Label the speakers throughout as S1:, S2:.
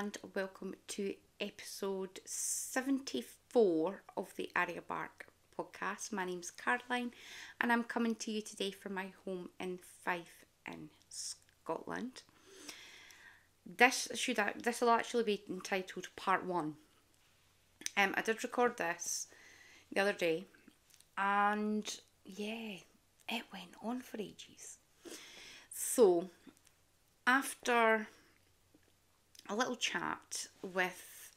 S1: and welcome to episode 74 of the Arya podcast. My name's Caroline and I'm coming to you today from my home in Fife in Scotland. This will actually be entitled part 1. I did record this the other day and yeah, it went on for ages. So after a little chat with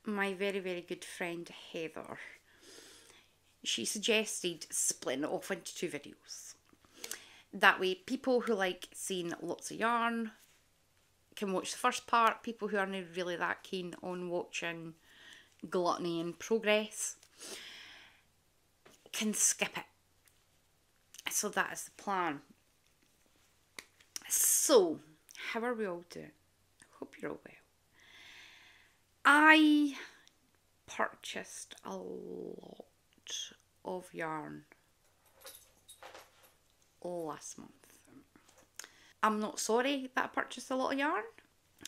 S1: my very, very good friend Heather, she suggested splitting it off into 2 videos. That way, people who like seeing lots of yarn can watch the first part. People who aren't really that keen on watching gluttony and progress can skip it. So that is the plan. So, how are we all doing? I hope you're all well. I purchased a lot of yarn last month. I'm not sorry that I purchased a lot of yarn.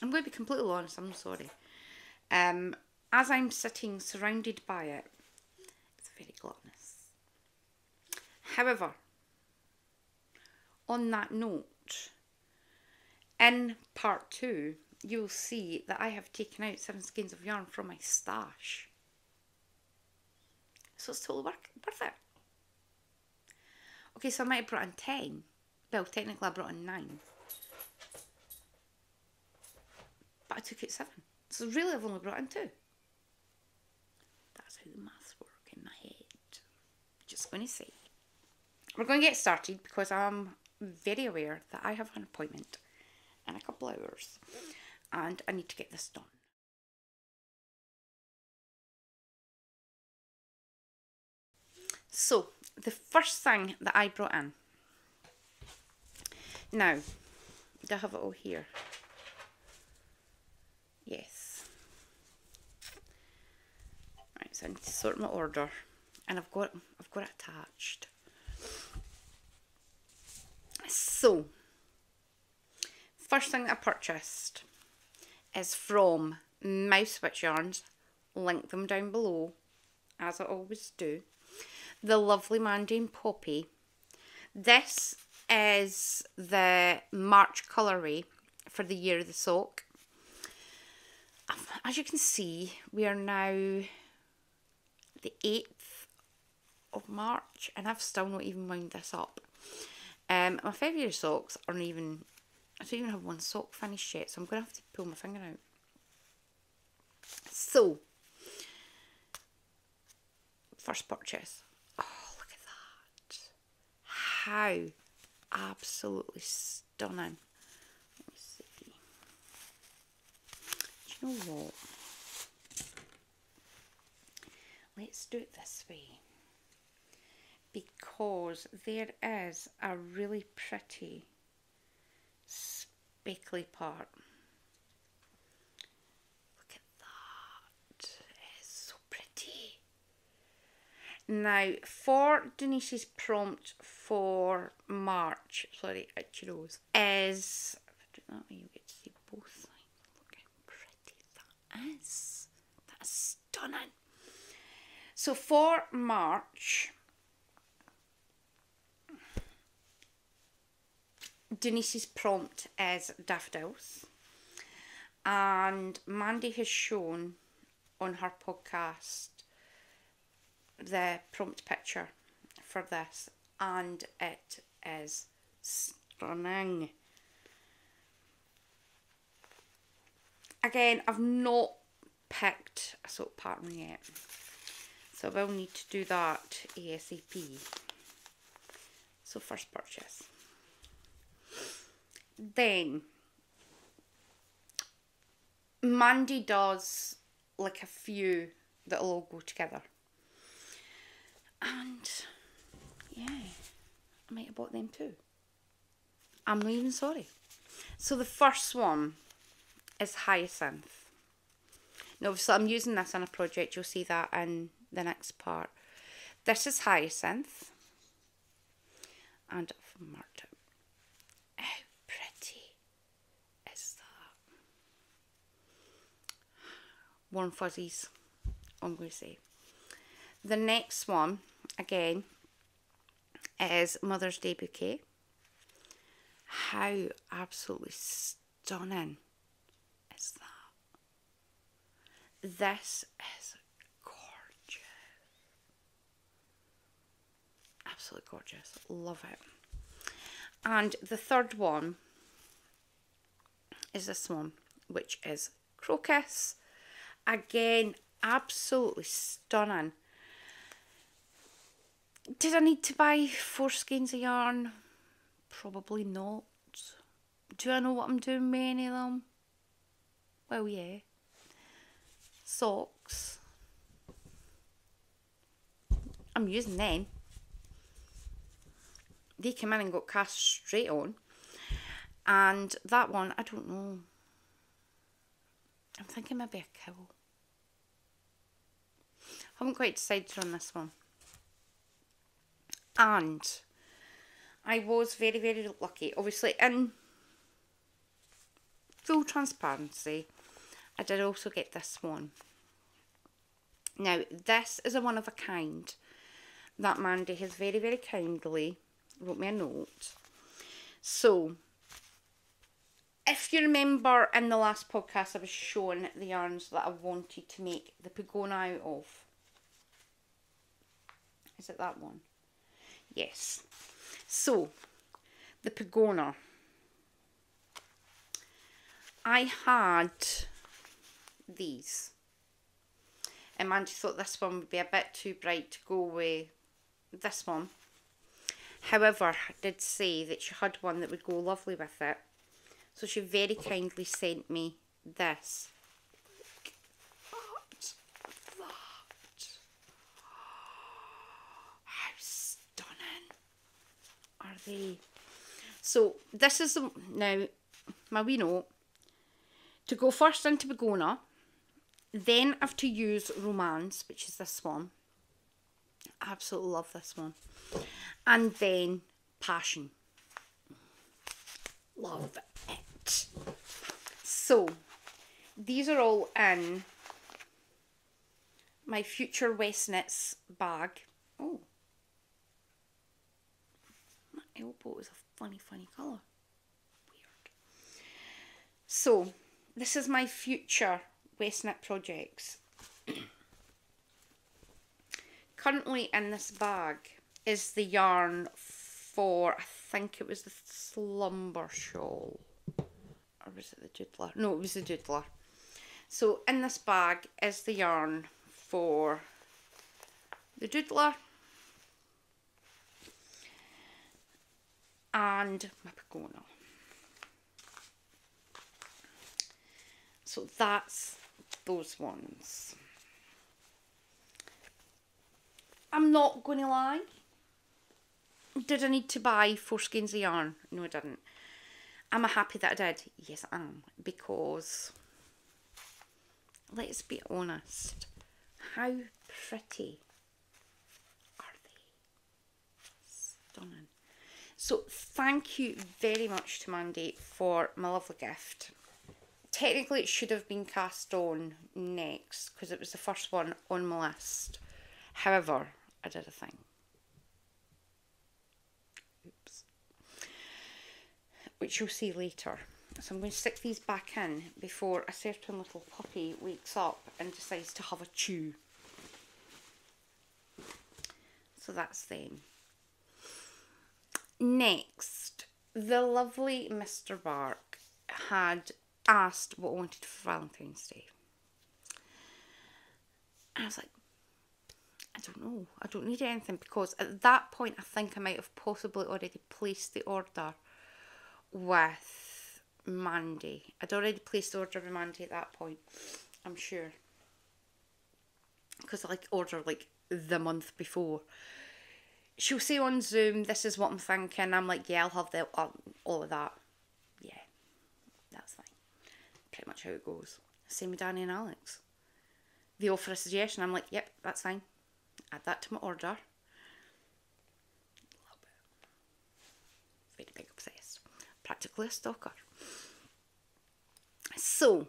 S1: I'm going to be completely honest, I'm not sorry. As I'm sitting surrounded by it, it's very gluttonous. However, on that note, in part 2, you'll see that I have taken out 7 skeins of yarn from my stash. So it's totally worth it. Okay, so I might have brought in 10. Well, technically I brought in 9. But I took out 7. So really I've only brought in 2. That's how the maths work in my head. Just going to say. We're going to get started because I'm very aware that I have an appointment in a couple hours and I need to get this done. So, the first thing that I brought in. Now, do I have it all here? Yes. Right, so I need to sort my order, and I've got it attached. So, first thing that I purchased is from Mouse Witch Yarns. Link them down below, as I always do. The lovely Mandarin Poppy. This is the March colourway for the Year of the Sock. As you can see, we are now the 8th of March and I've still not even wound this up. My February socks aren't even, I don't even have one sock finished yet, so I'm going to have to pull my finger out. So, first purchase. Oh, look at that. How absolutely stunning. Let me see. Do you know what? Let's do it this way. Because there is a really pretty speckly part. Look at that. It is so pretty. Now, for Denise's prompt for March, sorry, itchy rose, is, if I do that way, you get to see both sides. Look how pretty that is. That's stunning. So for March, Denise's prompt is daffodils, and Mandy has shown on her podcast the prompt picture for this, and it is stunning. Again, I've not picked a sock pattern yet, so I will need to do that ASAP. So first purchase. Then Mandy does like a few that'll all go together. And yeah, I might have bought them too. I'm not even sorry. So the first one is Hyacinth. Now obviously I'm using this in a project, you'll see that in the next part. This is Hyacinth. And I've marked it. How pretty is that? warm fuzzies, I'm going to say. The next one, again, is Mother's Day Bouquet. How absolutely stunning is that? This is gorgeous. Absolutely gorgeous. Love it. And the third one is this one, which is Crocus. Again, absolutely stunning. Did I need to buy 4 skeins of yarn? Probably not. Do I know what I'm doing with any of them? Well, yeah. Socks. I'm using them. They came in and got cast straight on. And that one, I don't know. I'm thinking maybe a cowl. I haven't quite decided on this one. And I was very, very lucky. Obviously, in full transparency, I did also get this one. Now, this is a one of a kind that Mandy has very, very kindly wrote me a note. So, if you remember in the last podcast, I was showing the yarns that I wanted to make the Pagona out of. Is it that one? Yes. So, the Pagona. I had these. And Mandy thought this one would be a bit too bright to go with this one. However, I did say that she had one that would go lovely with it. So she very kindly sent me this. Look at that. How stunning are they? So this is, now, my wee note. To go first into Pagona, then I have to use Romance, which is this one. I absolutely love this one. And then Passion. Love it. So, these are all in my Future West Knits bag. Oh. My elbow is a funny, funny colour. Weird. So, this is my Future West Knit projects. Currently in this bag is the yarn for, I think it was the Slumber Shawl. Or was it the Doodler? No, it was the Doodler. So in this bag is the yarn for the Doodler and my Pagona. So that's those ones. I'm not going to lie. Did I need to buy 4 skeins of yarn? No, I didn't. Am I happy that I did? Yes, I am. Because, let's be honest, how pretty are they? Stunning. So, thank you very much to Mandy for my lovely gift. Technically, it should have been cast on next, because it was the first one on my list. However, I did a thing. Oops. Which you'll see later. So I'm going to stick these back in before a certain little puppy wakes up and decides to have a chew. So that's them. Next, the lovely Mr. Bark had asked what I wanted for Valentine's Day. And I was like, I don't know. I don't need anything, because at that point I think I might have possibly already placed the order with Mandy. I'd already placed the order with Mandy at that point, I'm sure. Because I ordered the month before. She'll say on Zoom, this is what I'm thinking. I'm like, yeah, I'll have all of that. Yeah, that's fine. Pretty much how it goes. Same with Danny and Alex. They offer a suggestion. I'm like, yep, that's fine. Add that to my order. Love it. Very big obsessed. Practically a stalker. So,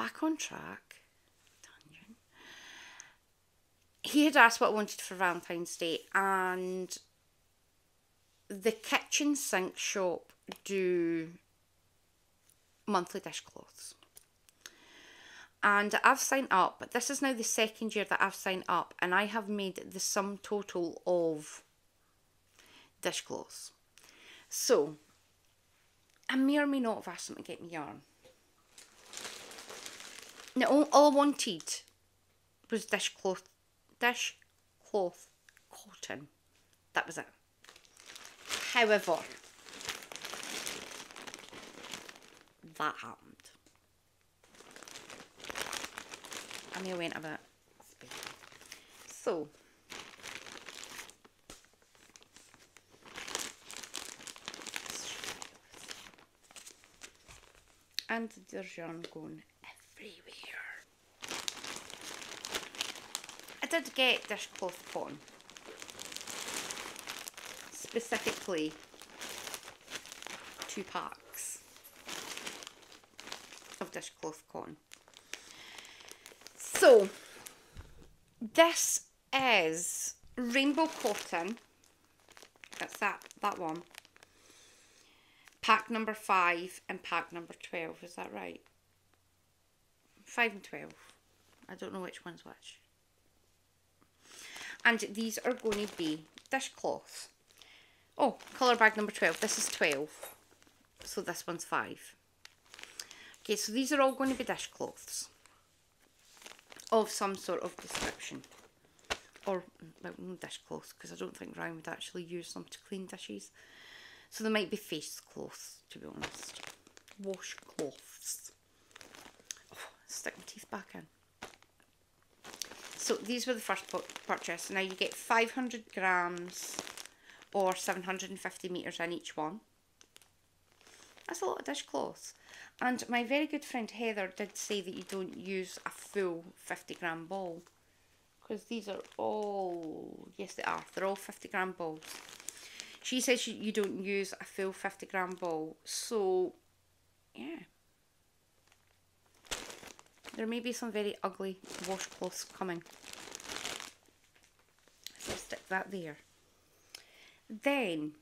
S1: back on track. Tangent. He had asked what I wanted for Valentine's Day, and the kitchen sink shop do monthly dishcloths. And I've signed up, but this is now the second year that I've signed up, and I have made the sum total of dishcloths. So, I may or may not have asked them to get me yarn. Now, all I wanted was dishcloth cotton. That was it. However, that happened. I may have went a bit spacey. So, and there's yarn going everywhere. I did get dishcloth cotton. Specifically 2 packs of dishcloth cotton. So, this is rainbow cotton. That's that one. Pack number 5 and pack number 12. Is that right? 5 and 12. I don't know which one's which. And these are going to be dishcloths. Oh, colour bag number 12. This is 12. So this one's 5. Okay, so these are all going to be dishcloths of some sort of description. Or, well, no dishcloths, because I don't think Ryan would actually use them to clean dishes. So there might be face cloths, to be honest. Washcloths. Oh, stick my teeth back in. So these were the first purchase. Now you get 500 grams or 750 metres in each one. That's a lot of dishcloths. And my very good friend Heather did say that you don't use a full 50 gram ball. Because these are all, yes they are, they're all 50 gram balls. She says you don't use a full 50 gram ball. So, yeah. There may be some very ugly washcloths coming. So stick that there. Then,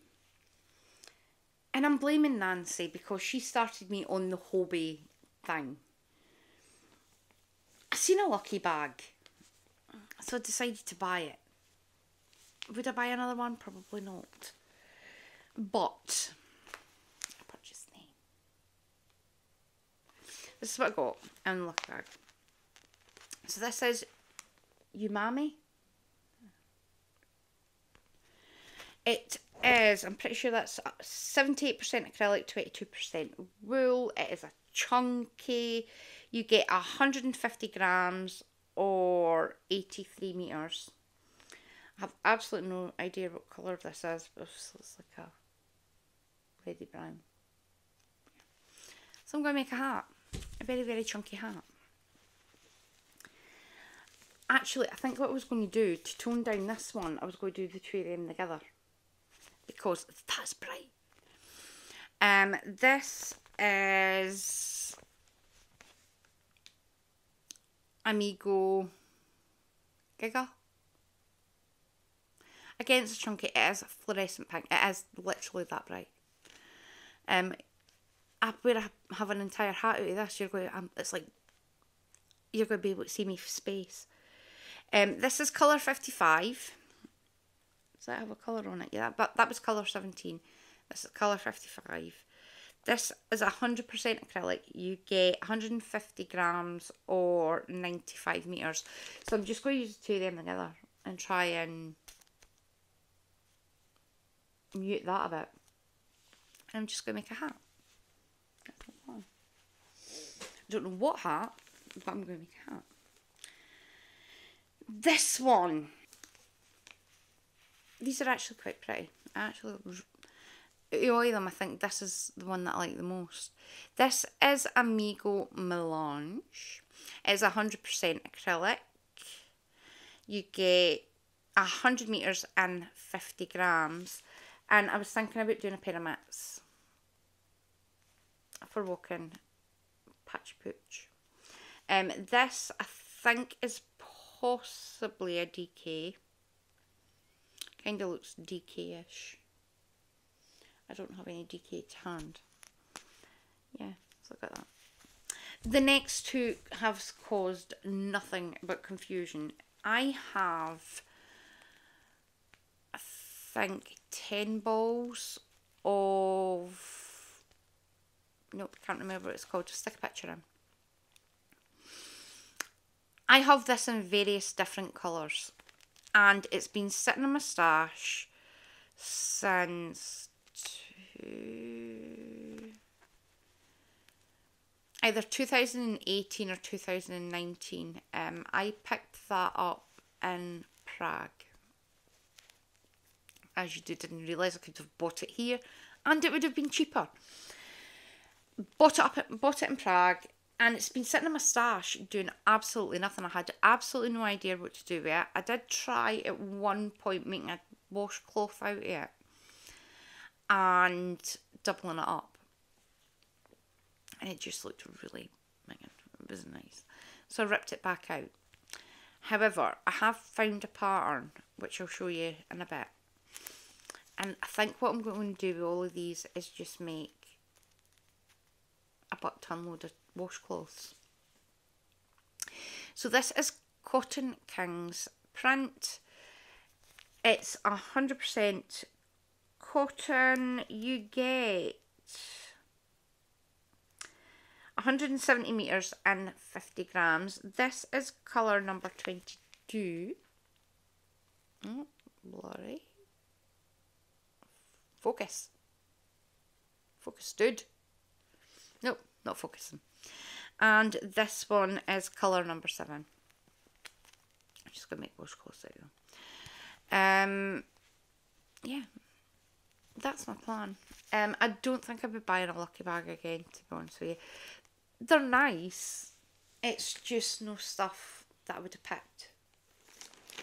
S1: and I'm blaming Nancy because she started me on the Hobie thing. I seen a lucky bag, so I decided to buy it. Would I buy another one? Probably not. But I purchased them. This is what I got in the lucky bag. So this is umami. It is, I'm pretty sure that's 78% acrylic, 22% wool. It is a chunky. You get 150 grams or 83 metres. I have absolutely no idea what colour this is, but it's like a reddy brown. So I'm going to make a hat. A very, very chunky hat. Actually, I think what I was going to do, to tone down this one, I was going to do the two of them together. Because that's bright. This is Amigo Giga. Again, it's chunky. It is fluorescent pink. It is literally that bright. Where I have an entire hat out of this, you're going to, it's like you're going to be able to see me for space. This is colour 55. Does that have a colour on it? Yeah, but that was colour 17. This is colour 55. This is 100% acrylic. You get 150 grams or 95 metres. So I'm just going to use the two of them together and try and mute that a bit. And I'm just going to make a hat. I don't know what hat, but I'm going to make a hat. This one. These are actually quite pretty. Out of all of them, I think this is the one that I like the most. This is Amigo Melange. It's 100% acrylic. You get 100 metres and 50 grams. And I was thinking about doing a pair of mitts for walking patchy pooch. This I think is possibly a DK. Kind of looks DK-ish. I don't have any DK to hand. Yeah, let's look at that. The next two have caused nothing but confusion. I have, I think, 10 balls of, nope, can't remember what it's called, just stick a picture in. I have this in various different colours, and it's been sitting in my stash since either 2018 or 2019. I picked that up in Prague. As you didn't realise, I could have bought it here and it would have been cheaper. Bought it in Prague, and it's been sitting in my stash doing absolutely nothing. I had absolutely no idea what to do with it. I did try at one point making a washcloth out of it and doubling it up. And it just looked really, it was nice. So I ripped it back out. However, I have found a pattern, which I'll show you in a bit. And I think what I'm going to do with all of these is just make a butt-ton load of washcloths. So this is Cotton Kings print. It's 100% cotton. You get 170 meters and 50 grams. This is colour number 22. Oh, blurry. Focus. Focus, dude. Nope, not focusing. And this one is colour number 7. I'm just going to make washcloths out of them. Yeah, that's my plan. I don't think I'll be buying a lucky bag again, to be honest with you. They're nice. It's just no stuff that I would have picked.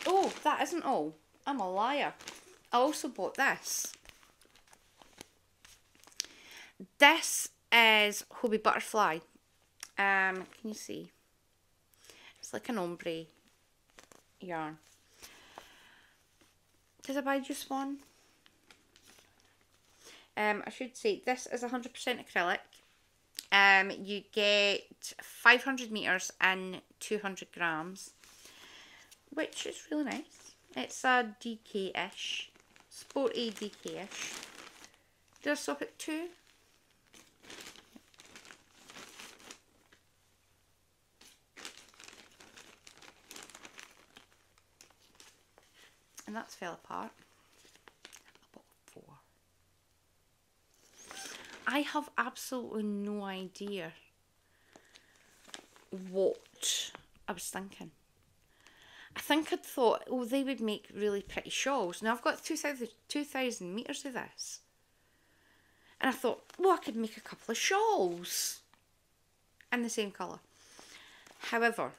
S1: Oh, that isn't all. I'm a liar. I also bought this. This is Hobie Butterfly. Can you see? It's like an ombre yarn. Did I buy just one? I should say this is 100% acrylic. You get 500 meters and 200 grams, which is really nice. It's a DK-ish, sporty DK-ish. Did I stop at 2? And that's fell apart. I bought 4. I have absolutely no idea what I was thinking. I think I'd thought, oh, they would make really pretty shawls. Now I've got 2,000 meters of this. And I thought, well, I could make a couple of shawls in the same colour. However,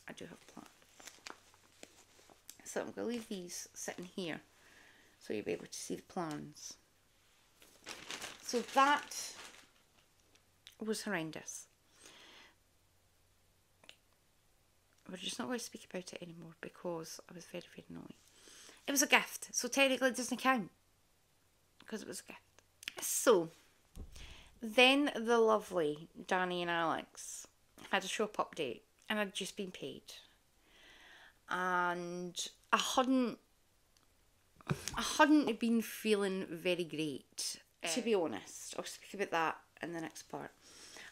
S1: I do have a plan. So I'm going to leave these sitting here so you'll be able to see the plans. So that was horrendous. We're just not going to speak about it anymore because I was very, very annoyed. It was a gift, so technically it doesn't count because it was a gift. So then the lovely Danny and Alex had a shop update and I'd just been paid. And I hadn't been feeling very great, to be honest. I'll speak about that in the next part.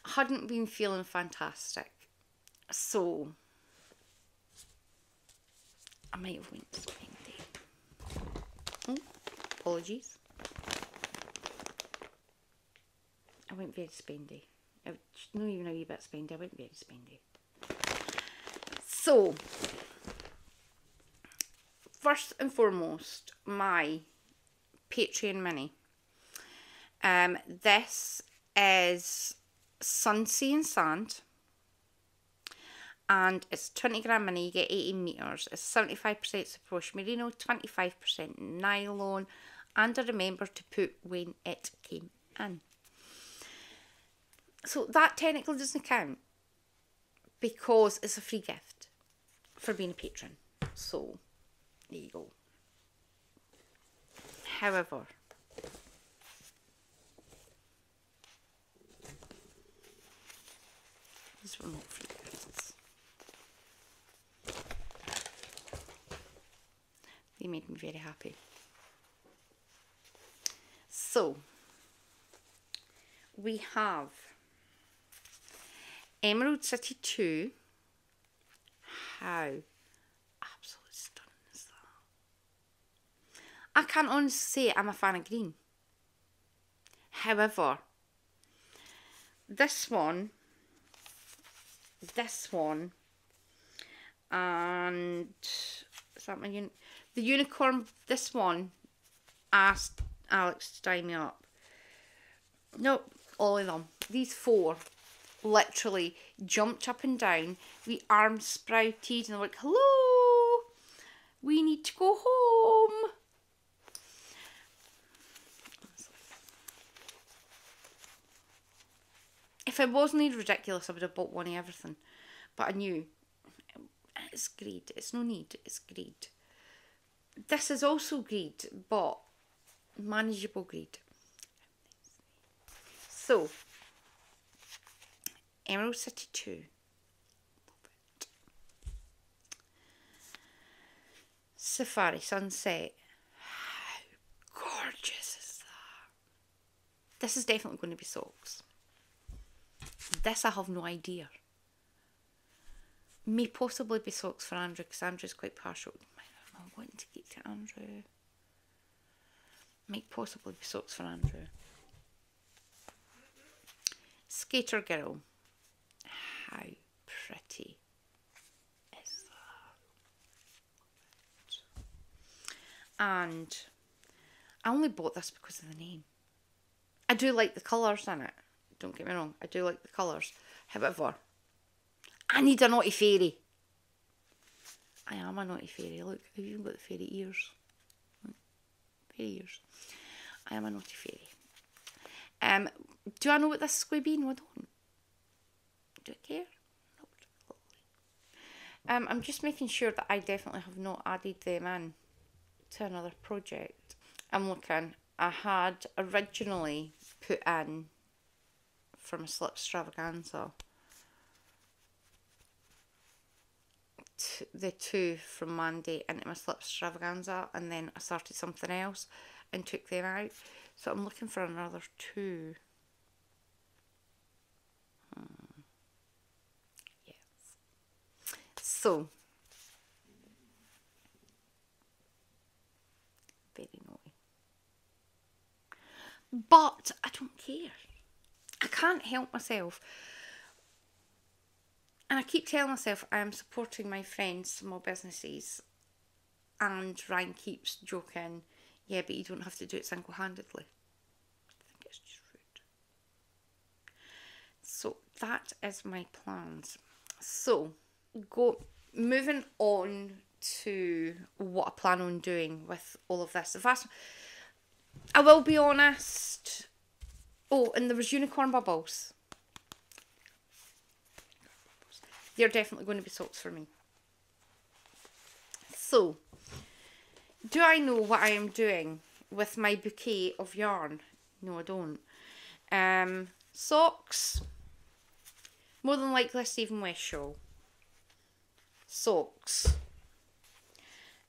S1: I hadn't been feeling fantastic, so I might have went spendy. Oh, apologies. I went very spendy. Not even a wee bit spendy. I went very spendy. So, first and foremost, my Patreon mini. This is Sunsea and Sand. And it's 20 gram mini, you get 18 meters. It's 75% Sapoche Merino, 25% nylon. And I remember to put when it came in. So that technically doesn't count. because it's a free gift for being a patron. So, there you go. However, these were not free gifts. They made me very happy. So, we have Emerald City 2. How absolutely stunning is that? I can't honestly say I'm a fan of green. However, this one, and is that my the unicorn? This one asked Alex to tie me up. Nope, all of them. These 4 literally jumped up and down. We arms sprouted and they're like, hello, we need to go home. If it wasn't ridiculous, I would have bought one of everything. But I knew it's greed. It's no need. It's greed. This is also greed, but manageable greed. So, Emerald City 2. Love it. Safari Sunset. How gorgeous is that? This is definitely going to be socks. This I have no idea. May possibly be socks for Andrew, because Andrew's quite partial. I'm wanting to get to Andrew. Might possibly be socks for Andrew. Skater Girl. How pretty is that? And I only bought this because of the name. I do like the colours in it. Don't get me wrong. I do like the colours. However, I need a naughty fairy. I am a naughty fairy. Look, I've even got the fairy ears. Fairy ears. I am a naughty fairy. Do I know what this is going to be? No, I don't. Do I care? No. I'm just making sure that I definitely have not added them in to another project. I'm looking. I had originally put in for my slip extravaganza the 2 from Mandy into my slip extravaganza, and then I started something else and took them out. So I'm looking for another 2. Yes. So, very naughty. But I don't care. I can't help myself. And I keep telling myself I am supporting my friends' small businesses. And Ryan keeps joking, yeah, but you don't have to do it single-handedly. I think it's just rude. So that is my plans. So moving on to what I plan on doing with all of this. I will be honest. Oh, and there was unicorn bubbles. They're definitely going to be socks for me. So, do I know what I am doing with my bouquet of yarn? No, I don't. Socks. More than likely a Stephen West shawl. Socks.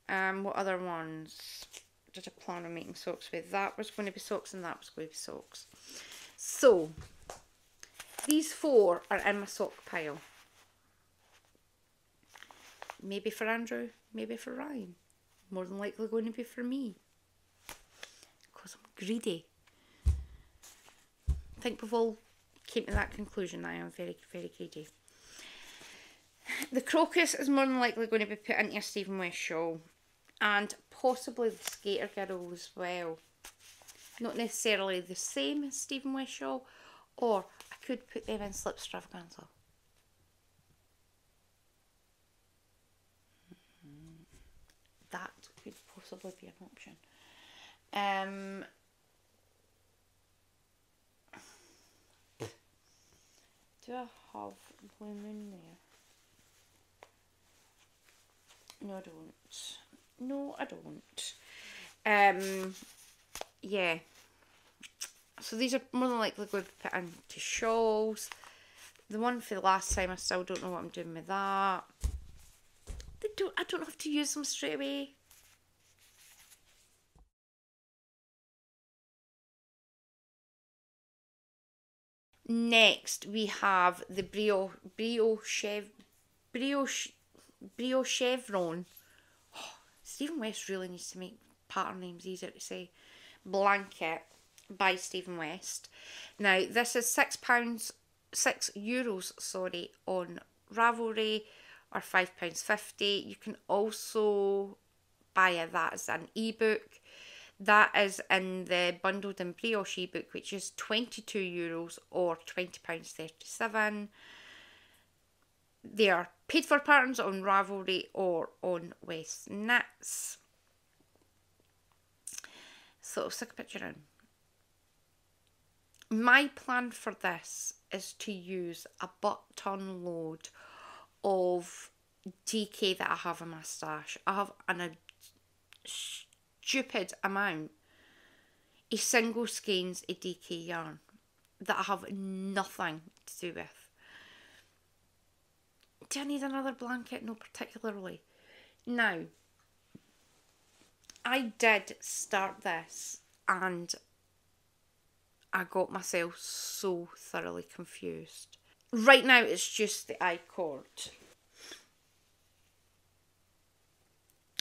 S1: What other ones did I plan on making socks with? That was going to be socks and that was going to be socks. So, these 4 are in my sock pile. Maybe for Andrew, maybe for Ryan. More than likely going to be for me. Because I'm greedy. I think we've all came to that conclusion. I am very, very greedy. The crocus is more than likely going to be put into a Stephen West shawl. And possibly the Skater Girl as well. Not necessarily the same as Stephen West shawl. Or I could put them in slip extravaganza. That could possibly be an option. Do I have Blue Moon there? No, I don't. No, I don't. Yeah. So these are more than likely going to be put into shawls. The one for the last time, I still don't know what I'm doing with that. I don't have to use them straight away. Next, we have the Briochevron. Oh, Stephen West really needs to make pattern names easier to say. Blanket by Stephen West. Now, this is €6, sorry, on Ravelry, or £5.50. You can also buy that as an ebook. That is in the Bundled in Brioche ebook, which is €22 or £20.37. They are paid for patterns on Ravelry or on West Knits. So I'll stick a picture in. My plan for this is to use a butt-ton load of DK that I have in my stash. I have a stupid amount of single skeins of DK yarn that I have nothing to do with. Do I need another blanket? No, particularly. Now, I did start this and I got myself so thoroughly confused. Right now it's just the I-cord.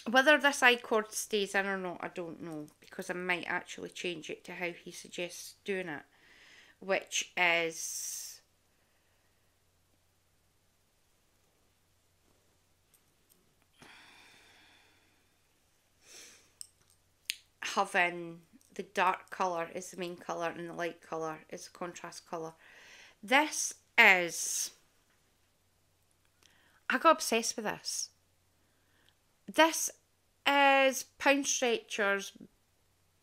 S1: Whether this I-cord stays in or not, I don't know, because I might actually change it to how he suggests doing it, which is having the dark colour is the main colour and the light colour is the contrast colour. This is... I got obsessed with this. This is Pound Stretcher's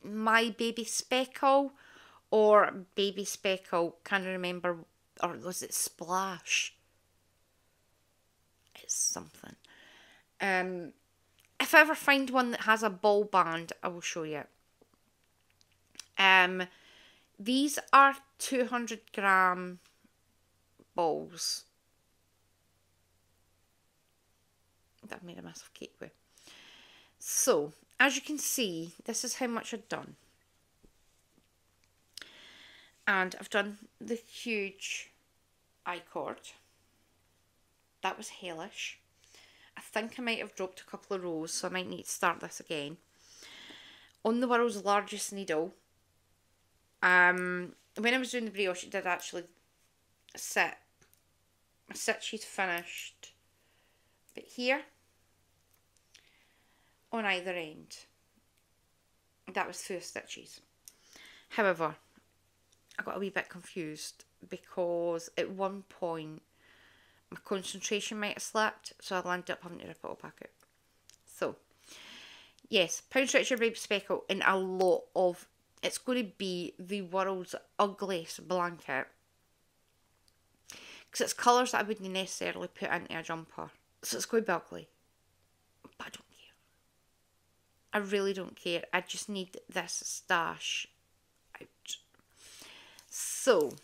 S1: My Baby Speckle, or Baby Speckle, can't remember, or was it Splash? It's something. If I ever find one that has a ball band, I will show you. These are 200-gram balls that I've made a massive cake with. So, as you can see, this is how much I've done. And I've done the huge I-cord. That was hellish. I think I might have dropped a couple of rows, so I might need to start this again. On the world's largest needle. When I was doing the brioche, it did actually sit. My stitches finished. But here, on either end, that was 4 stitches. However, I got a wee bit confused because at one point my concentration might have slipped, so I landed up having to rip it all back out. So, yes, Pound Stretcher Baby Speckle in a lot of... It's going to be the world's ugliest blanket. Because it's colours that I wouldn't necessarily put into a jumper. So it's going to be ugly. But I don't care. I really don't care. I just need this stash out. So,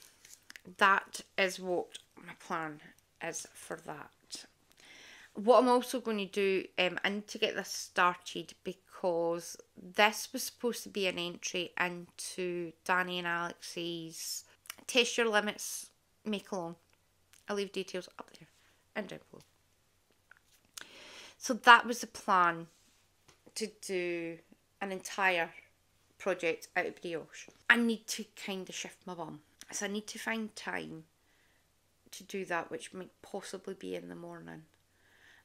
S1: that is what my plan is for that. What I'm also going to do, I need to get this started because this was supposed to be an entry into Danny and Alex's Test Your Limits Make Along. I'll leave details up there and down below. So that was the plan, to do an entire project out of brioche. I need to kind of shift my bum. So I need to find time to do that, which might possibly be in the morning.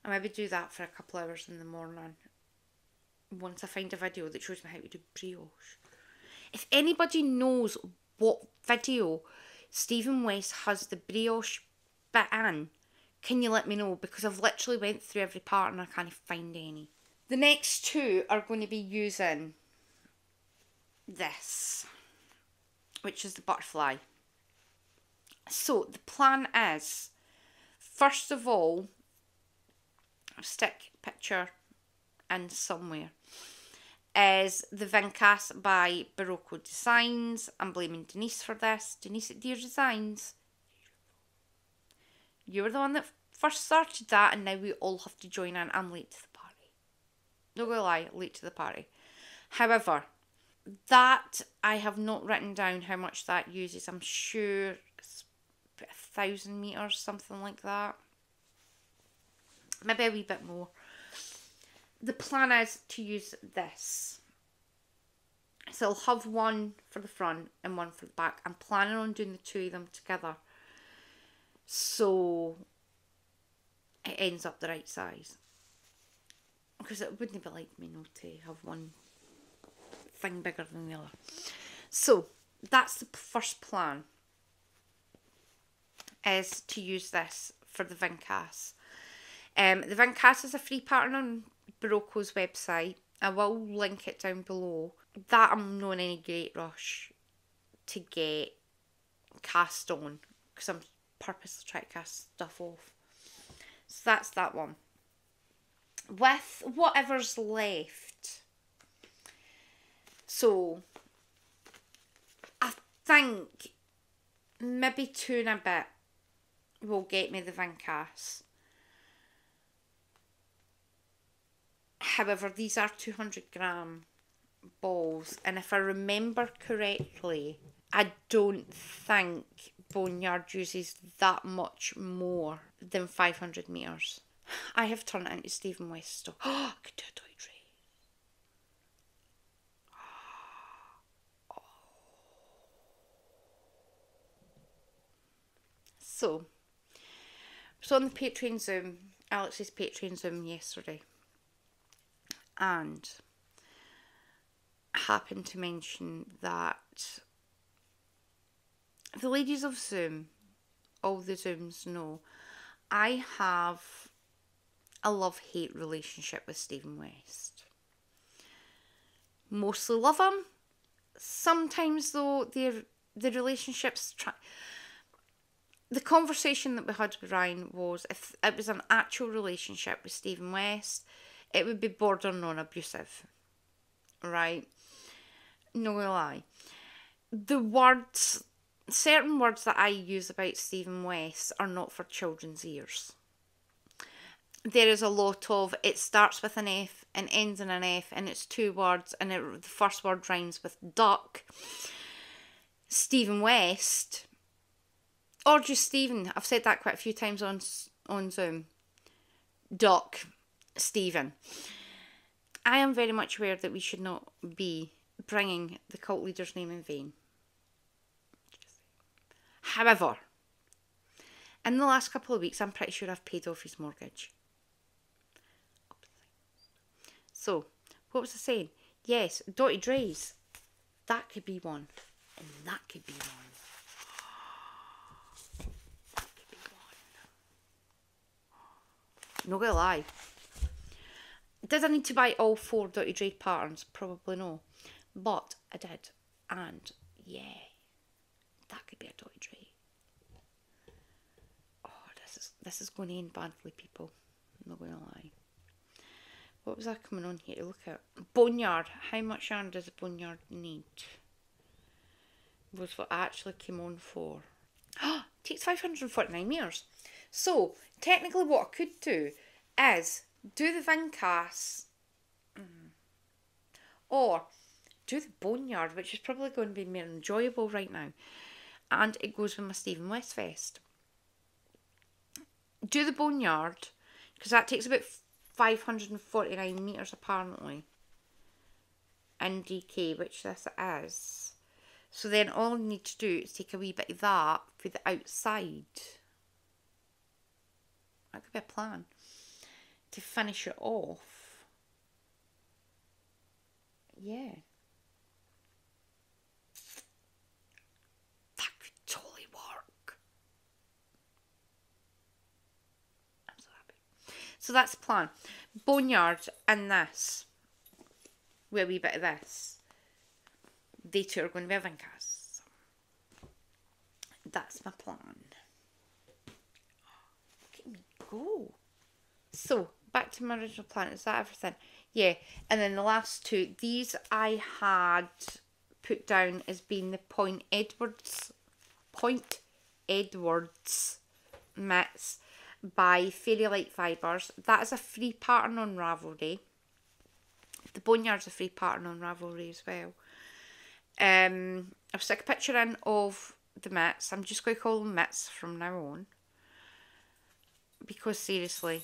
S1: I maybe do that for a couple hours in the morning once I find a video that shows me how to do brioche. If anybody knows what video Stephen West has the brioche bit in, can you let me know? Because I've literally went through every part and I can't find any. The next two are going to be using this, which is the butterfly. So the plan is, first of all, I'll stick a picture in somewhere, is the Vincas by Berroco Designs. I'm blaming Denise for this. Denise at Dear Designs. You were the one that first started that, and now we all have to join in. I'm late to the party. No gonna lie, late to the party. However, that I have not written down how much that uses. I'm sure it's 1,000 meters, something like that. Maybe a wee bit more. The plan is to use this. So I'll have one for the front and one for the back. I'm planning on doing the two of them together, so it ends up the right size. Because it wouldn't be like me not to have one thing bigger than the other. So that's the first plan, is to use this for the Vincas. The Vincas is a free pattern on Berroco's website. I will link it down below. That I'm not in any great rush to get cast on, because I'm purposely trying to cast stuff off. So that's that one. With whatever's left, so I think maybe 2 and a bit will get me the Vincas. However, these are 200-gram balls, and if I remember correctly, I don't think Boneyard uses that much more than 500 meters. I have turned it into Stephen West stock. Oh, I could do a toy tray. So, I was on the Patreon Zoom, Alex's Patreon Zoom yesterday, and I happened to mention that the ladies of Zoom, all the Zooms know, I have a love-hate relationship with Stephen West. Mostly love him. Sometimes, though, the relationships... The conversation that we had with Ryan was, if it was an actual relationship with Stephen West, it would be bordering on abusive. Right? No lie. The words... Certain words that I use about Stephen West are not for children's ears. There is a lot of, it starts with an F and ends in an F, and it's 2 words, and the first word rhymes with duck. Stephen West, or just Stephen. I've said that quite a few times on Zoom. Duck, Stephen. I am very much aware that we should not be bringing the cult leader's name in vain. However, in the last couple of weeks, I'm pretty sure I've paid off his mortgage. So, what was I saying? Yes, dotted rays. That could be one. And that could be one. That could be one. Not gonna lie. Did I need to buy all 4 dotted ray patterns? Probably no. But I did. And yeah. That could be a dotted ray. Oh, this is going to end badly, people. I'm not going to lie. What was I coming on here to look at? Boneyard. How much yarn does a Boneyard need? Was what I actually came on for. Oh, it takes 549 meters. So, technically what I could do is do the Vincas or do the Boneyard, which is probably going to be more enjoyable right now. And it goes with my Stephen West vest. Do the Boneyard, because that takes about 549 meters apparently in DK, which this is. So then all I need to do is take a wee bit of that for the outside. That could be a plan to finish it off. Yeah. That could totally work. I'm so happy. So that's the plan. Boneyard and this. With a wee bit of this. They two are going to be a Vincas. That's my plan. Look at me go. So, back to my original plan. Is that everything? Yeah, and then the last two, these I had put down as being the Point Edwards mitts by Fairlight Fibres. That is a free pattern on Ravelry. The Boneyard's a free pattern on Ravelry as well. I'll stick a picture in of the mitts. I'm just going to call them mitts from now on, because seriously,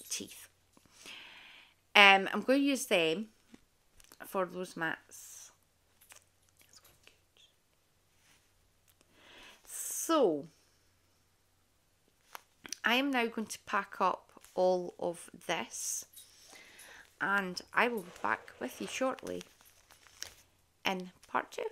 S1: teeth. I'm going to use them for those mitts. So, I am now going to pack up all of this, and I will be back with you shortly in part 2.